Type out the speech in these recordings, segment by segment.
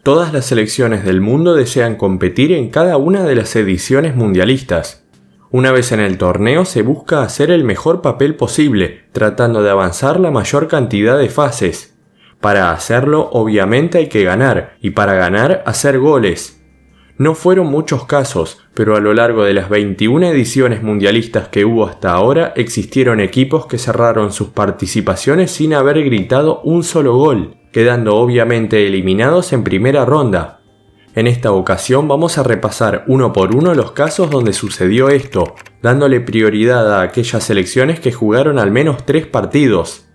Todas las selecciones del mundo desean competir en cada una de las ediciones mundialistas. Una vez en el torneo se busca hacer el mejor papel posible, tratando de avanzar la mayor cantidad de fases. Para hacerlo, obviamente hay que ganar, y para ganar, hacer goles. No fueron muchos casos, pero a lo largo de las 21 ediciones mundialistas que hubo hasta ahora, existieron equipos que cerraron sus participaciones sin haber gritado un solo gol, quedando obviamente eliminados en primera ronda. En esta ocasión vamos a repasar uno por uno los casos donde sucedió esto, dándole prioridad a aquellas selecciones que jugaron al menos 3 partidos.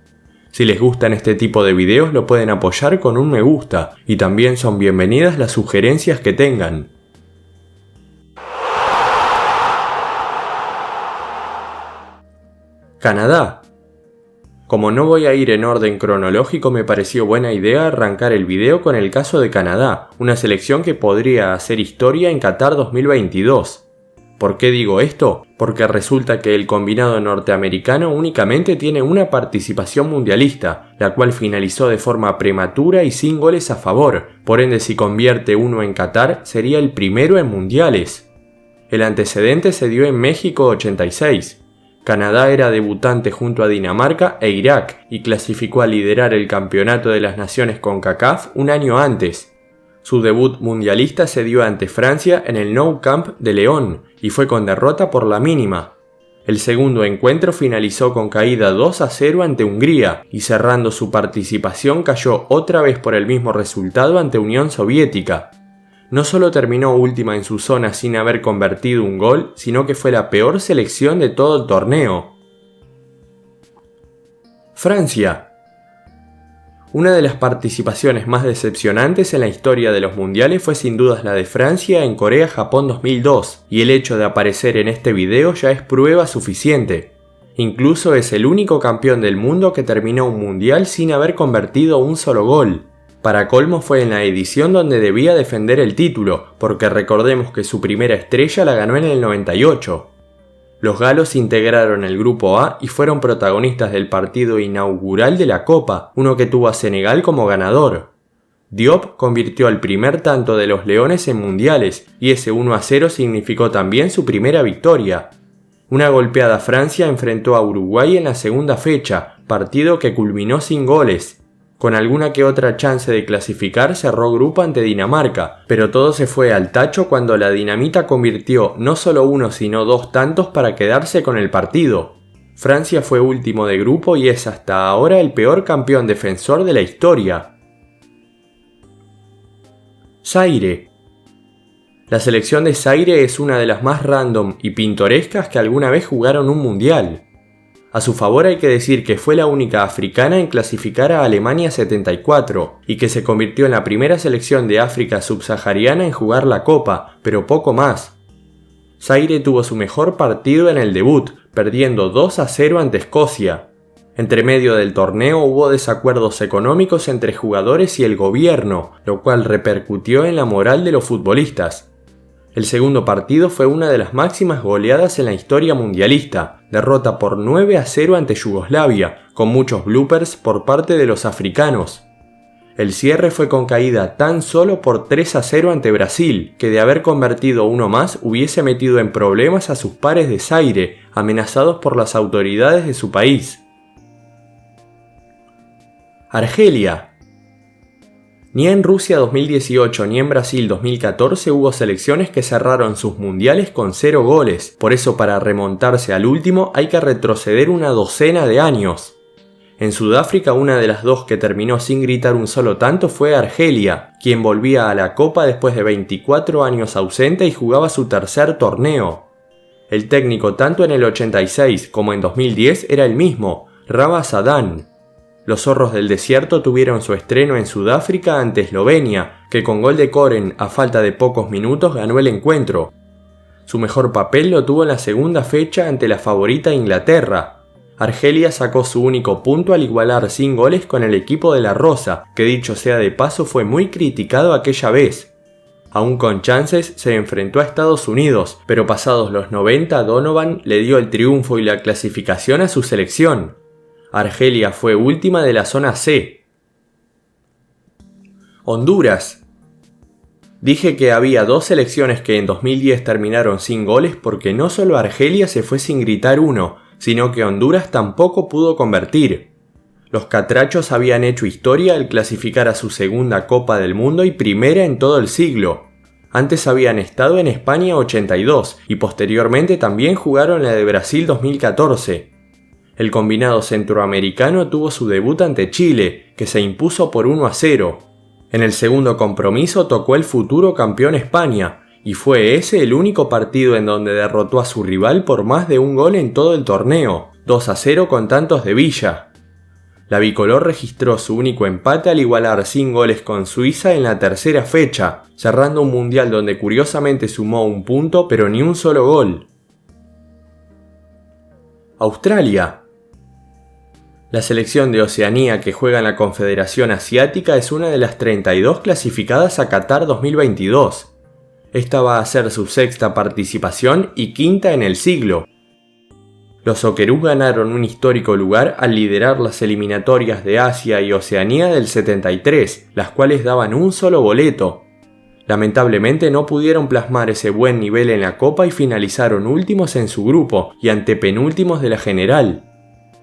Si les gustan este tipo de videos lo pueden apoyar con un me gusta, y también son bienvenidas las sugerencias que tengan. Canadá. Como no voy a ir en orden cronológico, me pareció buena idea arrancar el video con el caso de Canadá, una selección que podría hacer historia en Qatar 2022. ¿Por qué digo esto? Porque resulta que el combinado norteamericano únicamente tiene una participación mundialista, la cual finalizó de forma prematura y sin goles a favor, por ende si convierte uno en Qatar sería el primero en mundiales. El antecedente se dio en México 86. Canadá era debutante junto a Dinamarca e Irak y clasificó a liderar el campeonato de las naciones CONCACAF un año antes. Su debut mundialista se dio ante Francia en el Nou Camp de León y fue con derrota por la mínima. El segundo encuentro finalizó con caída 2-0 ante Hungría y cerrando su participación cayó otra vez por el mismo resultado ante Unión Soviética. No solo terminó última en su zona sin haber convertido un gol, sino que fue la peor selección de todo el torneo. Francia. Una de las participaciones más decepcionantes en la historia de los mundiales fue sin dudas la de Francia en Corea-Japón 2002, y el hecho de aparecer en este video ya es prueba suficiente. Incluso es el único campeón del mundo que terminó un mundial sin haber convertido un solo gol. Para colmo fue en la edición donde debía defender el título, porque recordemos que su primera estrella la ganó en el 98. Los galos integraron el grupo A y fueron protagonistas del partido inaugural de la Copa, uno que tuvo a Senegal como ganador. Diop convirtió el primer tanto de los leones en mundiales, y ese 1-0 significó también su primera victoria. Una golpeada Francia enfrentó a Uruguay en la segunda fecha, partido que culminó sin goles. Con alguna que otra chance de clasificar cerró grupo ante Dinamarca, pero todo se fue al tacho cuando la dinamita convirtió no solo uno sino 2 tantos para quedarse con el partido. Francia fue último de grupo y es hasta ahora el peor campeón defensor de la historia. Zaire. La selección de Zaire es una de las más random y pintorescas que alguna vez jugaron un mundial. A su favor hay que decir que fue la única africana en clasificar a Alemania 74 y que se convirtió en la primera selección de África subsahariana en jugar la Copa, pero poco más. Zaire tuvo su mejor partido en el debut, perdiendo 2-0 ante Escocia. Entre medio del torneo hubo desacuerdos económicos entre jugadores y el gobierno, lo cual repercutió en la moral de los futbolistas. El segundo partido fue una de las máximas goleadas en la historia mundialista, derrota por 9-0 ante Yugoslavia, con muchos bloopers por parte de los africanos. El cierre fue con caída tan solo por 3-0 ante Brasil, que de haber convertido uno más hubiese metido en problemas a sus pares de Zaire, amenazados por las autoridades de su país. Argelia. Ni en Rusia 2018 ni en Brasil 2014 hubo selecciones que cerraron sus mundiales con 0 goles, por eso para remontarse al último hay que retroceder una docena de años. En Sudáfrica una de las 2 que terminó sin gritar un solo tanto fue Argelia, quien volvía a la Copa después de 24 años ausente y jugaba su tercer torneo. El técnico tanto en el 86 como en 2010 era el mismo, Rabah Sadan. Los zorros del desierto tuvieron su estreno en Sudáfrica ante Eslovenia, que con gol de Koren a falta de pocos minutos ganó el encuentro. Su mejor papel lo tuvo en la segunda fecha ante la favorita Inglaterra. Argelia sacó su único punto al igualar sin goles con el equipo de la Rosa, que dicho sea de paso fue muy criticado aquella vez. Aún con chances se enfrentó a Estados Unidos, pero pasados los 90 Donovan le dio el triunfo y la clasificación a su selección. Argelia fue última de la zona C. Honduras. Dije que había dos selecciones que en 2010 terminaron sin goles porque no solo Argelia se fue sin gritar uno, sino que Honduras tampoco pudo convertir. Los catrachos habían hecho historia al clasificar a su segunda Copa del Mundo y primera en todo el siglo. Antes habían estado en España 82 y posteriormente también jugaron la de Brasil 2014. El combinado centroamericano tuvo su debut ante Chile, que se impuso por 1-0. En el segundo compromiso tocó el futuro campeón España, y fue ese el único partido en donde derrotó a su rival por más de un gol en todo el torneo, 2-0 con tantos de Villa. La bicolor registró su único empate al igualar sin goles con Suiza en la tercera fecha, cerrando un mundial donde curiosamente sumó un punto pero ni un solo gol. Australia. La selección de Oceanía que juega en la Confederación Asiática es una de las 32 clasificadas a Qatar 2022. Esta va a ser su sexta participación y quinta en el siglo. Los Socceroos ganaron un histórico lugar al liderar las eliminatorias de Asia y Oceanía del 73, las cuales daban un solo boleto. Lamentablemente no pudieron plasmar ese buen nivel en la Copa y finalizaron últimos en su grupo y antepenúltimos de la general.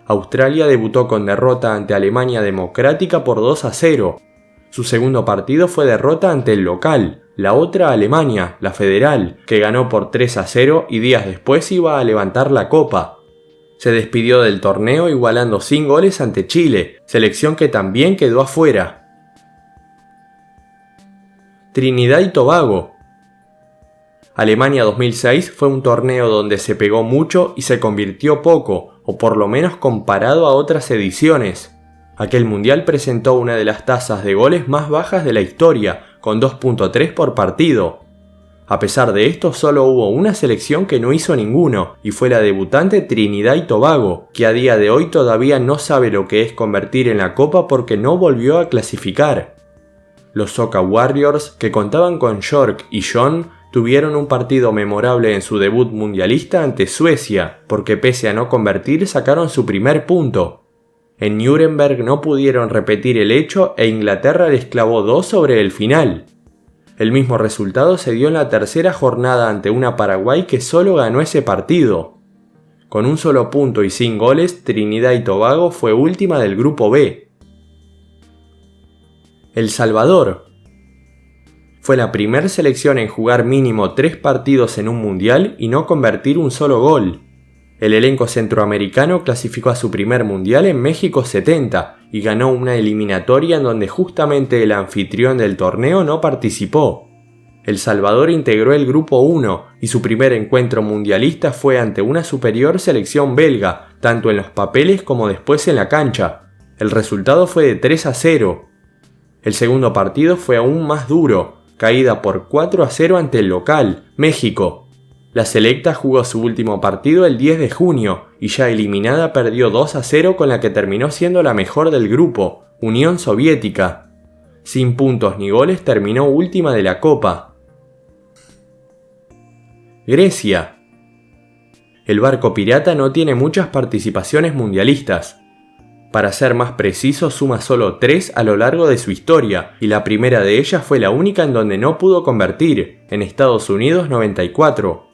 Australia debutó con derrota ante Alemania Democrática por 2-0. Su segundo partido fue derrota ante el local, la otra Alemania, la Federal, que ganó por 3-0 y días después iba a levantar la Copa. Se despidió del torneo igualando sin goles ante Chile, selección que también quedó afuera. Trinidad y Tobago. Alemania 2006 fue un torneo donde se pegó mucho y se convirtió poco, o por lo menos comparado a otras ediciones. Aquel mundial presentó una de las tasas de goles más bajas de la historia, con 2.3 por partido. A pesar de esto, solo hubo una selección que no hizo ninguno, y fue la debutante Trinidad y Tobago, que a día de hoy todavía no sabe lo que es convertir en la Copa porque no volvió a clasificar. Los Soca Warriors, que contaban con York y John, tuvieron un partido memorable en su debut mundialista ante Suecia, porque pese a no convertir sacaron su primer punto. En Nuremberg no pudieron repetir el hecho e Inglaterra les clavó 2 sobre el final. El mismo resultado se dio en la tercera jornada ante una Paraguay que solo ganó ese partido. Con un solo punto y sin goles, Trinidad y Tobago fue última del grupo B. El Salvador. Fue la primera selección en jugar mínimo 3 partidos en un mundial y no convertir un solo gol. El elenco centroamericano clasificó a su primer mundial en México 70 y ganó una eliminatoria en donde justamente el anfitrión del torneo no participó. El Salvador integró el grupo 1 y su primer encuentro mundialista fue ante una superior selección belga, tanto en los papeles como después en la cancha. El resultado fue de 3-0. El segundo partido fue aún más duro, caída por 4-0 ante el local, México. La selecta jugó su último partido el 10 de junio y ya eliminada perdió 2-0 con la que terminó siendo la mejor del grupo, Unión Soviética. Sin puntos ni goles terminó última de la Copa. Grecia. El barco pirata no tiene muchas participaciones mundialistas. Para ser más preciso, suma solo 3 a lo largo de su historia, y la primera de ellas fue la única en donde no pudo convertir, en Estados Unidos 94.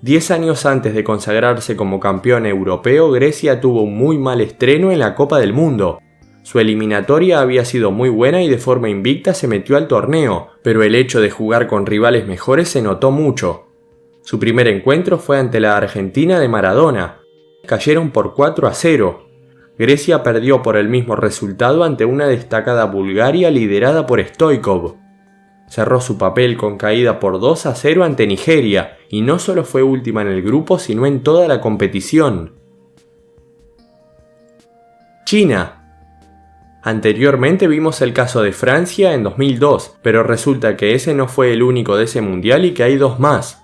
10 años antes de consagrarse como campeón europeo, Grecia tuvo un muy mal estreno en la Copa del Mundo. Su eliminatoria había sido muy buena y de forma invicta se metió al torneo, pero el hecho de jugar con rivales mejores se notó mucho. Su primer encuentro fue ante la Argentina de Maradona. Cayeron por 4-0. Grecia perdió por el mismo resultado ante una destacada Bulgaria liderada por Stoichkov. Cerró su papel con caída por 2-0 ante Nigeria y no solo fue última en el grupo sino en toda la competición. China. Anteriormente vimos el caso de Francia en 2002, pero resulta que ese no fue el único de ese mundial y que hay 2 más.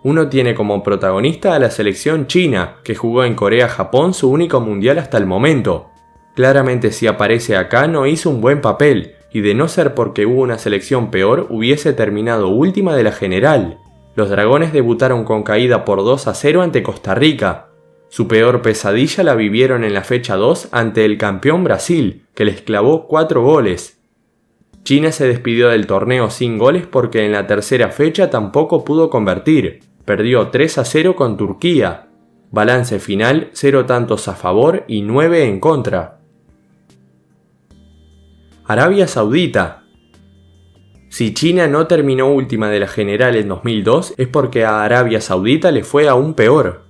Uno tiene como protagonista a la selección china, que jugó en Corea-Japón su único mundial hasta el momento. Claramente si aparece acá no hizo un buen papel, y de no ser porque hubo una selección peor hubiese terminado última de la general. Los dragones debutaron con caída por 2-0 ante Costa Rica. Su peor pesadilla la vivieron en la fecha 2 ante el campeón Brasil, que les clavó 4 goles. China se despidió del torneo sin goles porque en la tercera fecha tampoco pudo convertir. Perdió 3-0 con Turquía. Balance final: 0 tantos a favor y 9 en contra. Arabia Saudita. Si China no terminó última de la general en 2002 es porque a Arabia Saudita le fue aún peor.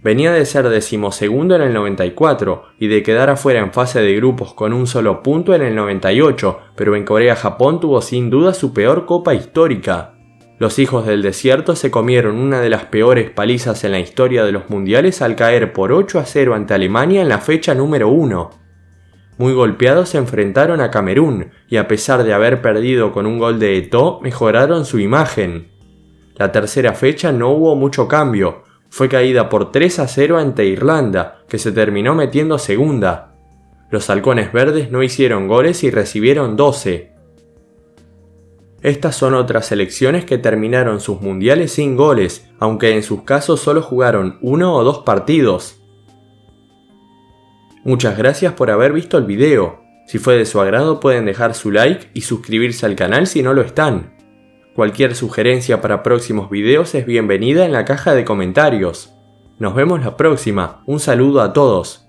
Venía de ser 12º en el 94 y de quedar afuera en fase de grupos con un solo punto en el 98, pero en Corea-Japón tuvo sin duda su peor copa histórica. Los hijos del desierto se comieron una de las peores palizas en la historia de los mundiales al caer por 8-0 ante Alemania en la fecha número 1. Muy golpeados se enfrentaron a Camerún y a pesar de haber perdido con un gol de Eto'o, mejoraron su imagen. La tercera fecha no hubo mucho cambio. Fue caída por 3-0 ante Irlanda, que se terminó metiendo segunda. Los halcones verdes no hicieron goles y recibieron 12. Estas son otras selecciones que terminaron sus mundiales sin goles, aunque en sus casos solo jugaron 1 o 2 partidos. Muchas gracias por haber visto el video. Si fue de su agrado pueden dejar su like y suscribirse al canal si no lo están. Cualquier sugerencia para próximos videos es bienvenida en la caja de comentarios. Nos vemos la próxima. Un saludo a todos.